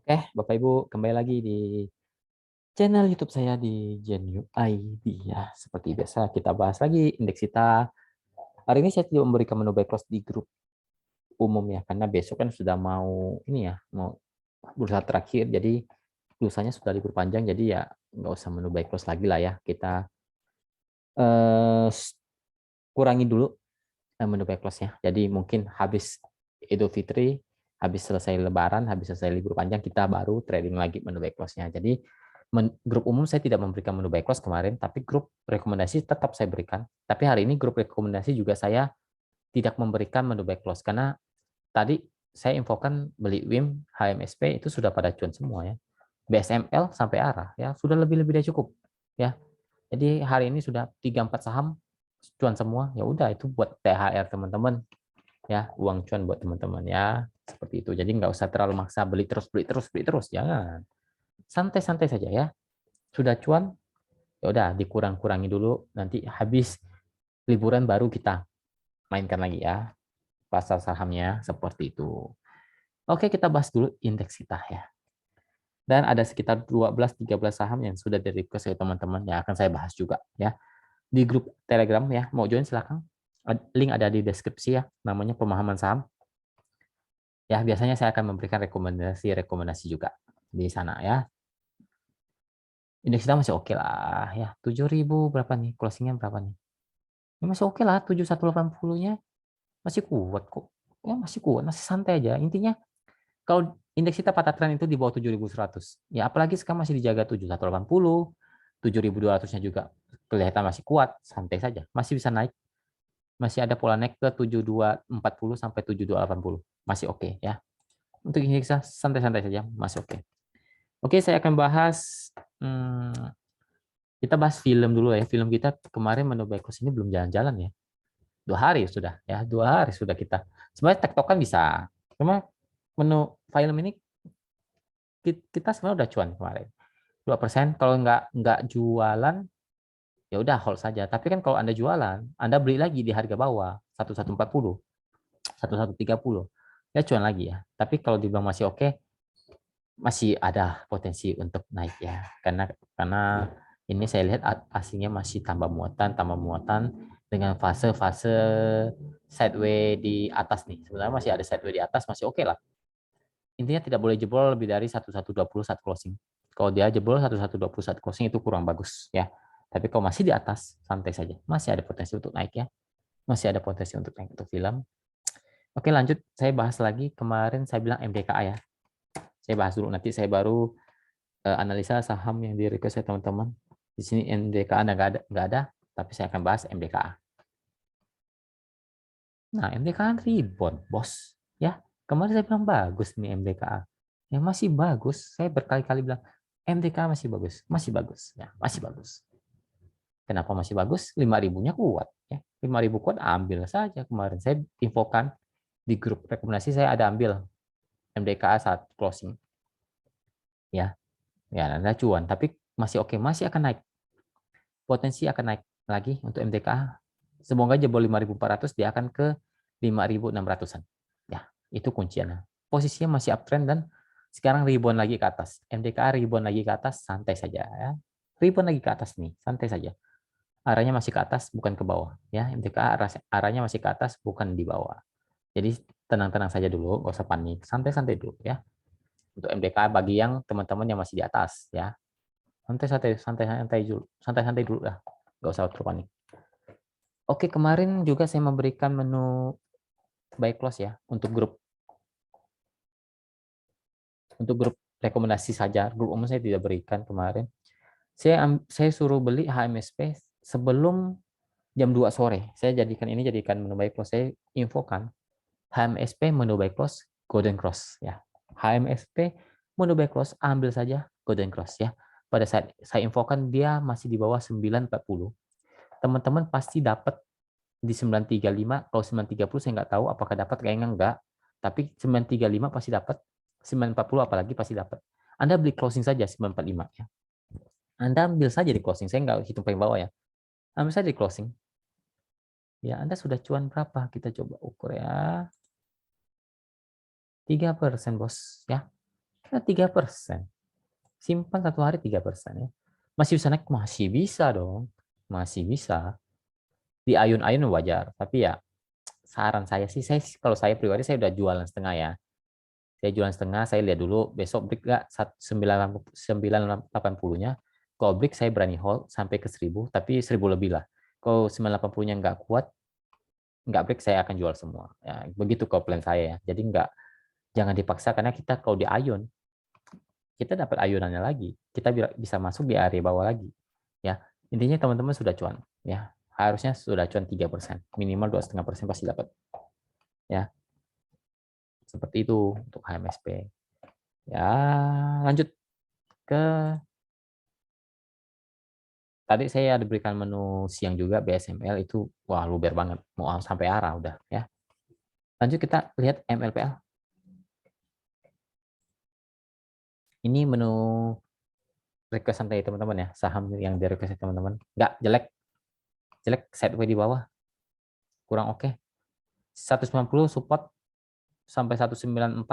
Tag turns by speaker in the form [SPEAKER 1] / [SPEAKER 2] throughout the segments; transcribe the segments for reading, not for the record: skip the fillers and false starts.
[SPEAKER 1] Bapak Ibu, kembali lagi di channel YouTube saya di Geniu ID ya. Seperti biasa kita bahas lagi indeks kita. Hari ini saya tidak memberikan menu buy close di grup umum ya, karena besok kan sudah mau ini ya, mau bursa terakhir. Jadi lusanya sudah libur panjang, jadi ya nggak usah menu buy close lagi lah ya. Kita eh, kurangi dulu menu buy close-nya. Jadi mungkin habis Idul Fitri, habis selesai Lebaran, habis selesai libur panjang, kita baru trading lagi menu buy close-nya. Jadi grup umum saya tidak memberikan menu buy close kemarin, tapi grup rekomendasi tetap saya berikan. Tapi hari ini grup rekomendasi juga saya tidak memberikan menu buy close karena tadi saya infokan beli WIM, HMSP itu sudah pada cuan semua ya. BSML sampai arah ya, sudah lebih-lebih dari cukup ya. Jadi hari ini sudah 3-4 saham cuan semua. Ya udah itu buat THR teman-teman ya, uang cuan buat teman-teman ya. Seperti itu. Jadi nggak usah terlalu maksa beli terus, jangan. Santai-santai saja ya. Sudah cuan, ya udah dikurang-kurangi dulu, nanti habis liburan baru kita mainkan lagi ya pasar sahamnya seperti itu. Oke, kita bahas dulu indeks kita ya. Dan ada sekitar 12-13 saham yang sudah di request oleh teman-teman yang akan saya bahas juga ya. Di grup Telegram ya, mau join silakan. Link ada di deskripsi ya, namanya pemahaman saham. Ya, biasanya saya akan memberikan rekomendasi juga di sana ya. Indeks kita masih oke lah ya. 7.000 berapa nih? Closingnya berapa nih? Ya masih oke lah, 7180-nya masih kuat kok. Ya masih kuat, masih santai aja. Intinya kalau indeks kita patah tren itu di bawah 7.100. Ya apalagi sekarang masih dijaga 7180, 7.200-nya juga kelihatan masih kuat, santai saja. Masih bisa naik, masih ada pola naik ke 7240 sampai 7280. Masih oke ya. Untuk indeks santai-santai saja, masih oke. Oke, saya akan bahas kita bahas film dulu ya. Film kita kemarin menu Backcross ini belum jalan-jalan ya. 2 hari sudah ya, 2 hari sudah kita. Sebenarnya tektokan bisa. Cuma menu film ini kita sebenarnya udah cuan kemarin. 2%. Kalau nggak jualan ya udah hold saja. Tapi kan kalau Anda jualan, Anda beli lagi di harga bawah 1140, 1130. Ya cuan lagi ya. Tapi kalau dibilang masih oke, masih ada potensi untuk naik ya. Karena ini saya lihat aslinya masih tambah muatan dengan fase-fase sideways di atas nih. Sebenarnya masih ada sideways di atas, masih oke lah. Intinya tidak boleh jebol lebih dari 1120 saat closing. Kalau dia jebol 1120 saat closing itu kurang bagus ya. Tapi kalau masih di atas, santai saja. Masih ada potensi untuk naik ya. Masih ada potensi untuk naik untuk film. Oke, lanjut. Saya bahas lagi. Kemarin saya bilang MDKA ya. Saya bahas dulu. Nanti saya baru analisa saham yang di request saya teman-teman. Di sini MDKA nggak ada, tapi saya akan bahas MDKA. Nah, MDKA rebound, bos. Ya, kemarin saya bilang bagus nih MDKA. Ya masih bagus. Saya berkali-kali bilang MDKA masih bagus, masih bagus. Ya, masih bagus. Kenapa masih bagus? 5.000-nya kuat. Ya, 5.000 kuat ambil saja kemarin. Saya infokan di grup rekomendasi saya ada ambil MDKA saat closing. Ya, ya Anda cuan. Tapi masih oke, masih akan naik. Potensi akan naik lagi untuk MDKA. Semoga jebol 5.400 dia akan ke 5.600-an. Ya, itu kuncinya. Posisinya masih uptrend dan sekarang rebound lagi ke atas. MDKA rebound lagi ke atas, santai saja ya. Rebound lagi ke atas nih, santai saja. Arahnya masih ke atas, bukan ke bawah. Ya, MDKA arahnya masih ke atas, bukan di bawah. Jadi tenang-tenang saja dulu, nggak usah panik, santai-santai dulu ya. Untuk MDKA bagi yang teman-teman yang masih di atas ya. Santai-santai dulu lah. Nggak usah terlalu panik. Oke, kemarin juga saya memberikan menu buy close ya untuk grup rekomendasi saja. Grup umum saya tidak berikan kemarin. Saya suruh beli HMSP sebelum jam 2 sore. Saya jadikan menu buy close. Saya infokan HMSP menu buy close golden cross ya. HMSP menu buy close ambil saja golden cross ya. Pada saat saya infokan dia masih di bawah 940. Teman-teman pasti dapat di 935. Kalau 930 saya nggak tahu apakah dapat, kayaknya enggak. Tapi 935 pasti dapat. 940 apalagi pasti dapat. Anda beli closing saja 945 ya. Anda ambil saja di closing. Saya nggak hitung paling bawah ya. Ambil saja di closing. Ya, Anda sudah cuan berapa? Kita coba ukur ya. 3% bos ya. Kan 3%. Simpan 1 hari 3% ya. Masih bisa naik? Masih bisa dong. Masih bisa. Di ayun-ayun wajar. Tapi ya saran saya sih, kalau saya pribadi saya udah jualan setengah ya. Saya jualan setengah, saya lihat dulu besok break nggak 980-nya. Kalau break saya berani hold sampai ke 1000, tapi 1000 lebih lah. Kalau 980-nya nggak kuat, nggak break saya akan jual semua. Ya, begitu kalau plan saya ya. Jadi jangan dipaksa karena kita kalau di ayun kita dapat ayunannya lagi. Kita bisa masuk di area bawah lagi. Ya, intinya teman-teman sudah cuan. Ya, harusnya sudah cuan 3%, minimal 2,5% pasti dapat. Ya, seperti itu untuk HMSP. Ya, lanjut ke tadi saya diberikan menu siang juga BSML itu wah luber banget mau sampai arah udah ya. Lanjut kita lihat MLPL. Ini menu request santai teman-teman ya, saham yang di request teman-teman. Nggak jelek, jelek sideways di bawah, kurang oke. 190 support sampai 194,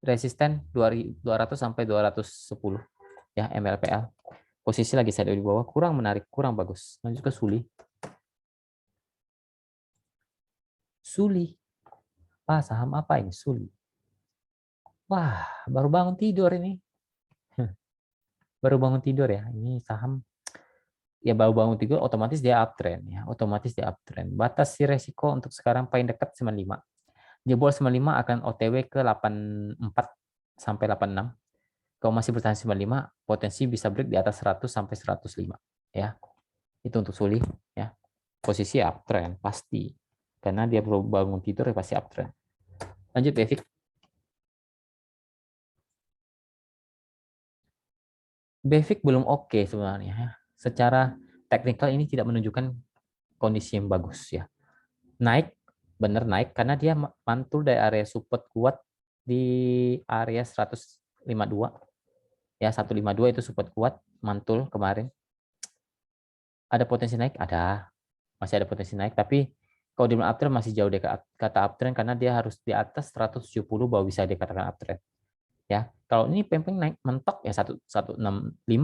[SPEAKER 1] resisten 200 sampai 210 ya MLPL. Posisi lagi sideways di bawah, kurang menarik, kurang bagus. Lanjut ke Suli. Suli. Ah, saham apa ini Suli? Wah, baru bangun tidur ini. Baru bangun tidur ya. Ini saham ya baru bangun tidur otomatis dia uptrend ya. Otomatis dia uptrend. Batas si resiko untuk sekarang paling dekat 95. Jebol 95 akan OTW ke 84 sampai 86. Kalau masih bertahan 95, potensi bisa break di atas 100 sampai 105 ya. Itu untuk Suli ya. Posisi uptrend pasti. Karena dia baru bangun tidur ya pasti uptrend. Lanjut Bevik. Bevik belum oke sebenarnya ya. Secara teknikal ini tidak menunjukkan kondisi yang bagus ya. Naik, bener naik karena dia mantul dari area support kuat di area 152. Ya, 152 itu support kuat, mantul kemarin. Ada potensi naik? Ada. Masih ada potensi naik, tapi kalau di uptrend masih jauh dari kata uptrend karena dia harus di atas 170 baru bisa dikatakan uptrend. Ya, kalau ini pempeng naik mentok ya 165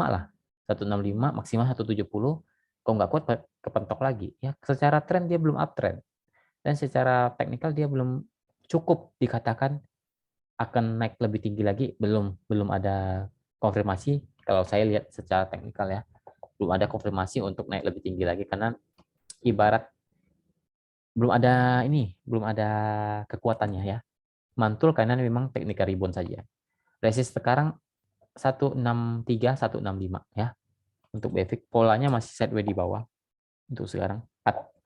[SPEAKER 1] lah. 165 maksimal 170. Kalau nggak kuat kepentok lagi. Ya, secara tren dia belum uptrend. Dan secara teknikal dia belum cukup dikatakan akan naik lebih tinggi lagi, belum ada konfirmasi kalau saya lihat secara teknikal ya, belum ada konfirmasi untuk naik lebih tinggi lagi karena ibarat belum ada kekuatannya ya, mantul karena memang teknikal rebound saja. Resist sekarang 163 165 ya untuk BFIX, polanya masih sideways di bawah untuk sekarang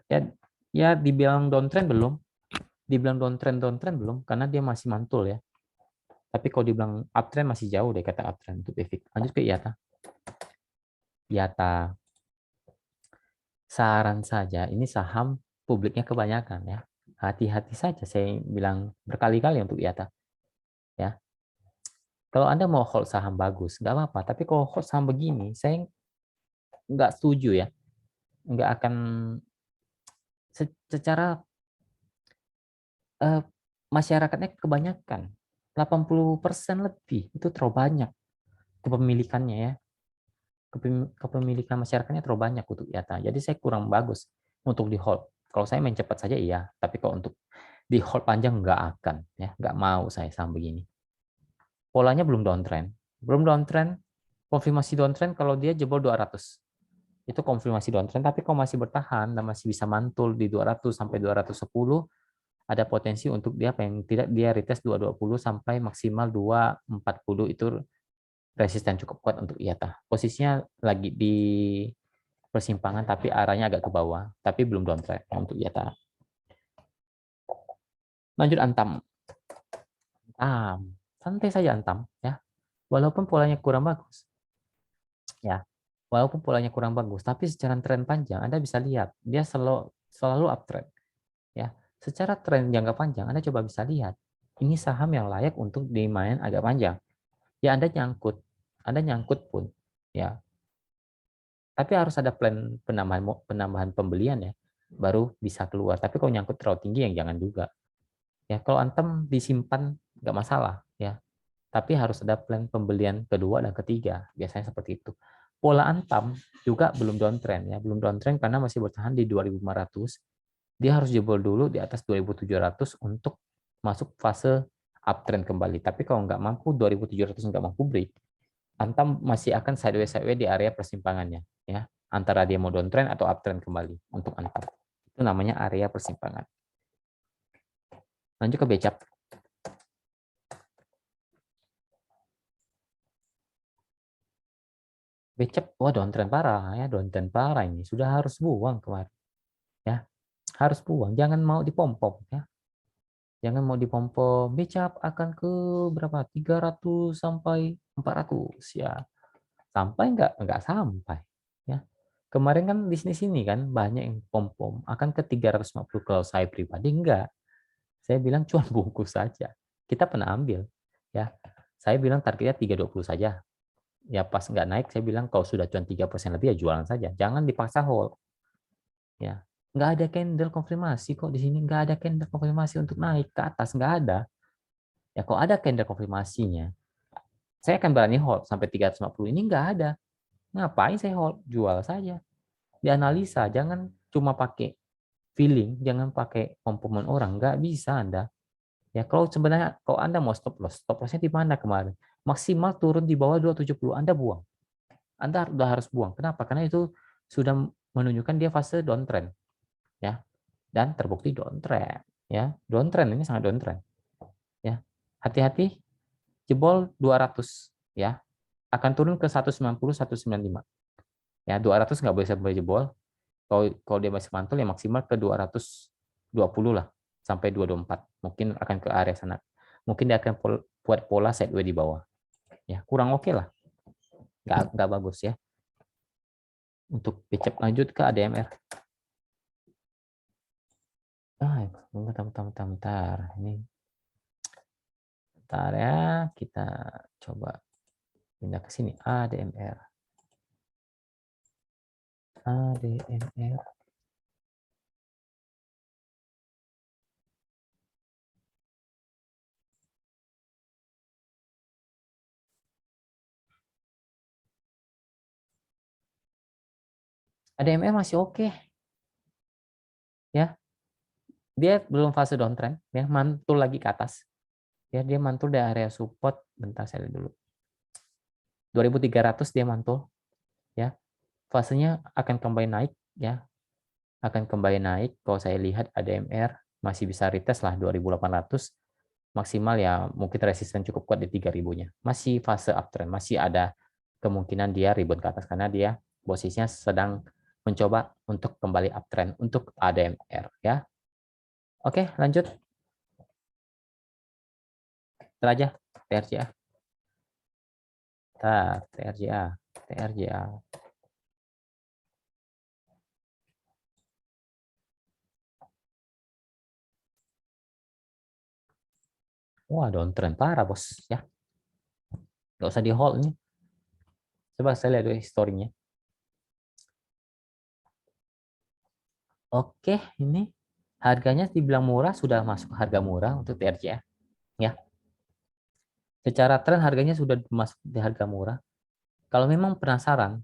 [SPEAKER 1] ya. Ya dibilang downtrend belum, downtrend belum karena dia masih mantul ya. Tapi kalau dibilang uptrend masih jauh deh kata uptrend untuk BFIX. Lanjut ke IATA. IATA. Saran saja, ini saham publiknya kebanyakan ya. Hati-hati saja saya bilang berkali-kali untuk IATA. Ya. Kalau Anda mau hold saham bagus, nggak apa-apa. Tapi kalau hold saham begini, saya nggak setuju ya. Nggak akan secara eh, masyarakatnya kebanyakan. 80% lebih, itu terlalu banyak kepemilikannya ya. Kepemilikan masyarakatnya terlalu banyak untuk IATA. Jadi saya kurang bagus untuk di hold. Kalau saya main cepat saja iya, tapi kalau untuk di hold panjang nggak akan ya, nggak mau saya saham begini. Polanya belum downtrend. Belum downtrend, konfirmasi downtrend kalau dia jebol 200. Itu konfirmasi downtrend, tapi kalau masih bertahan dan masih bisa mantul di 200 sampai 210, ada potensi untuk dia pengen tidak dia retest 220 sampai maksimal 240 itu resisten cukup kuat untuk IATA. Posisinya lagi di persimpangan tapi arahnya agak ke bawah, tapi belum downtrend untuk IATA. Lanjut Antam. Santai saja Antam ya. Walaupun polanya kurang bagus. Ya. Walaupun polanya kurang bagus, tapi secara tren panjang Anda bisa lihat dia selalu uptrend ya. Secara tren jangka panjang Anda coba bisa lihat. Ini saham yang layak untuk dimain agak panjang. Ya Anda nyangkut pun ya. Tapi harus ada plan penambahan pembelian ya, baru bisa keluar. Tapi kalau nyangkut terlalu tinggi yang jangan juga. Ya, kalau Antem disimpan nggak masalah ya. Tapi harus ada plan pembelian kedua dan ketiga. Biasanya seperti itu. Pola Antam juga belum downtrend ya, belum downtrend karena masih bertahan di 2.500. Dia harus jebol dulu di atas 2.700 untuk masuk fase uptrend kembali. Tapi kalau nggak mampu 2.700 nggak mampu break, Antam masih akan sideways di area persimpangannya ya, antara dia mau downtrend atau uptrend kembali untuk Antam. Itu namanya area persimpangan. Lanjut ke Becap. Becap, wah downtrend parah ya, downtrend parah ini. Sudah harus buang kemarin. Ya, harus buang. Jangan mau dipom-pom ya. Jangan mau dipom-pom. Becap akan ke berapa? 300 sampai 400 ya. Sampai enggak sampai ya. Kemarin kan bisnis ini kan banyak yang pom-pom akan ke 350. Kalau saya pribadi enggak. Saya bilang cuan bungkus saja. Kita pernah ambil ya. Saya bilang targetnya 320 saja. Ya pas nggak naik saya bilang kalau sudah cuan 3% lebih ya jualan saja. Jangan dipaksa hold ya. Nggak ada candle konfirmasi kok di sini, nggak ada candle konfirmasi untuk naik ke atas, nggak ada. Ya kalau ada candle konfirmasinya, saya akan berani hold sampai 350. Ini nggak ada. Ngapain saya hold? Jual saja. Dianalisa, jangan cuma pakai feeling, jangan pakai komponen orang, nggak bisa Anda. Ya kalau sebenarnya kalau Anda mau stop lossnya di mana kemarin? Maksimal turun di bawah 270, Anda buang. Anda sudah harus buang. Kenapa? Karena itu sudah menunjukkan dia fase downtrend, ya, dan terbukti downtrend, ya, downtrend ini sangat downtrend, ya. Hati-hati jebol 200, ya, akan turun ke 190, 195, ya, 200 nggak boleh sampai jebol. Kalau dia masih mantul ya maksimal ke 220 lah sampai 224, mungkin akan ke area sana. Mungkin dia akan buat pola sideways di bawah, ya, kurang oke lah, nggak bagus ya. Untuk pickup lanjut ke ADMR. Bentar. Ini bentar ya, kita coba pindah ke sini. ADMR. ADMR masih oke, ya. Dia belum fase downtrend, ya, mantul lagi ke atas. Ya, dia mantul di area support. Bentar saya lihat dulu. 2.300 dia mantul, ya. Fasenya akan kembali naik, ya. Akan kembali naik. Kalau saya lihat ADMR masih bisa retest lah 2.800 maksimal, ya mungkin resisten cukup kuat di 3.000-nya. Masih fase uptrend, masih ada kemungkinan dia rebound ke atas karena dia posisinya sedang mencoba untuk kembali uptrend untuk ADMR, ya. Oke, lanjut. Teraja TRJA. TRJA. Wah, downtrend parah, Bos, ya. Nggak usah di hold nih. Coba saya lihat dulu historinya. Oke, ini harganya dibilang murah, sudah masuk harga murah untuk TRJA, ya. Secara tren harganya sudah masuk di harga murah. Kalau memang penasaran,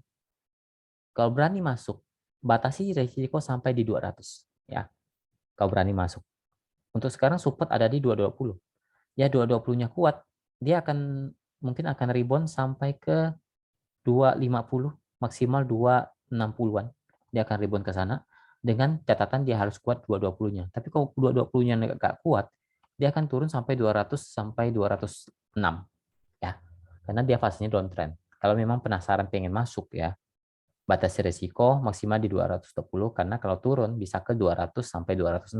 [SPEAKER 1] kalau berani masuk, batasi risiko sampai di 200, ya. Kalau berani masuk. Untuk sekarang support ada di 220. Ya 220-nya kuat, dia akan mungkin akan rebound sampai ke 250, maksimal 260-an. Dia akan rebound ke sana dengan catatan dia harus kuat 220-nya. Tapi kalau 220-nya nggak kuat, dia akan turun sampai 200 sampai 206, ya. Karena dia fasenya downtrend. Kalau memang penasaran pengen masuk, ya, batasi risiko maksimal di 220 karena kalau turun bisa ke 200 sampai 206.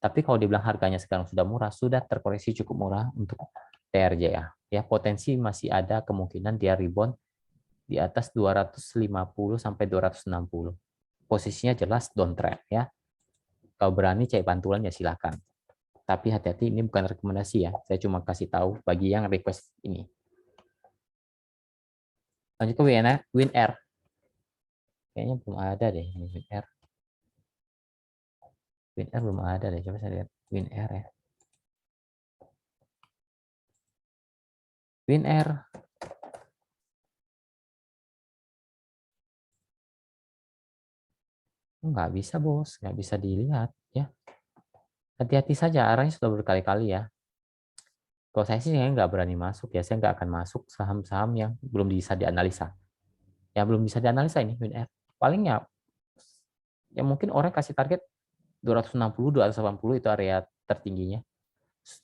[SPEAKER 1] Tapi kalau dibilang harganya sekarang sudah murah, sudah terkoreksi cukup murah untuk TRJA. Ya, potensi masih ada kemungkinan dia rebound di atas 250 sampai 260. Posisinya jelas downtrend, ya. Kalau berani cek pantulan ya silakan. Tapi hati-hati, ini bukan rekomendasi ya. Saya cuma kasih tahu bagi yang request ini. Lanjut ke WinR. Kayaknya belum ada deh ini WinR. WinR belum ada deh. Coba saya lihat WinR ya. WinR. Nggak bisa, bos. Nggak bisa dilihat. Ya, hati-hati saja. Arahnya sudah berkali-kali ya. Kalau saya sih nggak berani masuk ya. Saya nggak akan masuk saham-saham yang belum bisa dianalisa. Ya, belum bisa dianalisa ini WinR. Paling ya mungkin orang kasih target 260, 280 itu area tertingginya.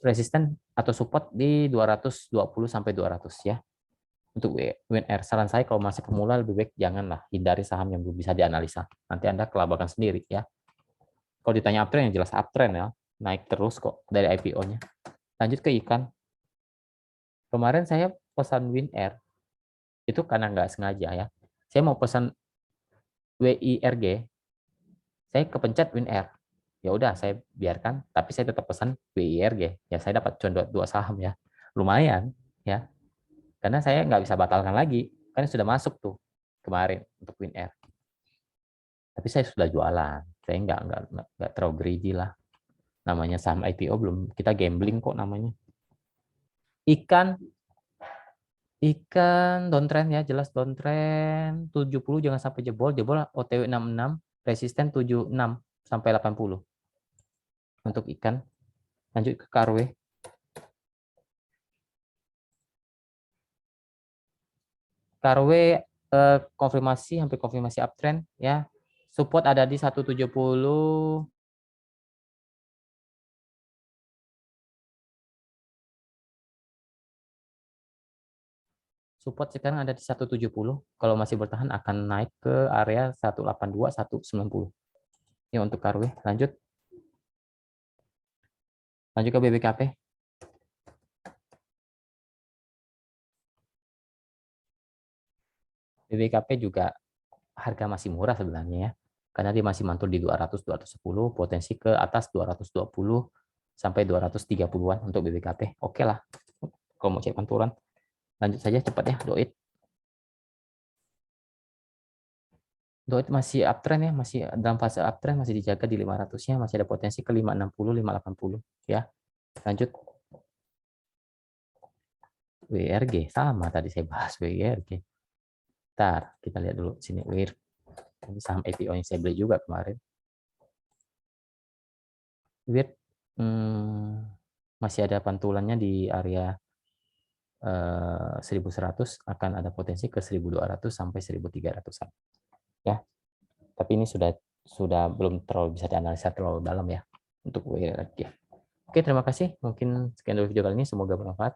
[SPEAKER 1] Resisten atau support di 220 sampai 200 ya. Untuk WinR, saran saya kalau masih pemula lebih baik janganlah, hindari saham yang belum bisa dianalisa. Nanti Anda kelabakan sendiri ya. Kalau ditanya uptrend, yang jelas uptrend ya. Naik terus kok dari IPO-nya. Lanjut ke ikan. Kemarin saya pesan WinR, itu karena nggak sengaja ya. Saya mau pesan WIRG, saya kepencet WinR. Ya udah saya biarkan, tapi saya tetap pesan WIRG. Ya saya dapat cuma dua saham ya. Lumayan ya. Karena saya nggak bisa batalkan lagi. Kan sudah masuk tuh kemarin untuk WinR. Tapi saya sudah jualan. Saya nggak terlalu greedy lah. Namanya saham IPO belum, kita gambling kok namanya. Ikan Ikan downtrend ya, jelas downtrend 70 jangan sampai jebol. Jebol OTW 66, resisten 76 sampai 80 untuk ikan. Lanjut ke KRW. KRW konfirmasi hampir konfirmasi uptrend ya. Support ada di 170. Support sekarang ada di 170. Kalau masih bertahan akan naik ke area 182, 190. Ya untuk KRW. Lanjut. Lanjut ke BBKP. BBKP juga harga masih murah sebenarnya ya. Karena dia masih mantul di 200, 210, potensi ke atas 220 sampai 230-an untuk BBKP. Oke lah. Kalau mau cek pantulan. Lanjut saja cepat ya, Doit. Doit masih uptrend ya, masih dalam fase uptrend, masih dijaga di 500-nya, masih ada potensi ke 560, 580 ya. Lanjut WRG, sama tadi saya bahas WRG. Ntar kita lihat dulu sini WIR. Ini saham IPO yang saya beli juga kemarin. WIR masih ada pantulannya di area 1100, akan ada potensi ke 1200 sampai 1300-an. Ya. Tapi ini sudah belum terlalu bisa dianalisa terlalu dalam ya untuk WIRG. Oke, terima kasih. Mungkin sekian dulu video kali ini, semoga bermanfaat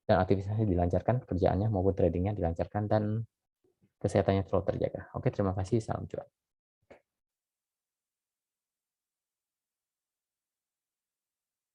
[SPEAKER 1] dan aktivitasnya dilancarkan, kerjaannya maupun tradingnya dilancarkan dan kesehatannya terlalu terjaga. Oke, terima kasih. Salam cuan.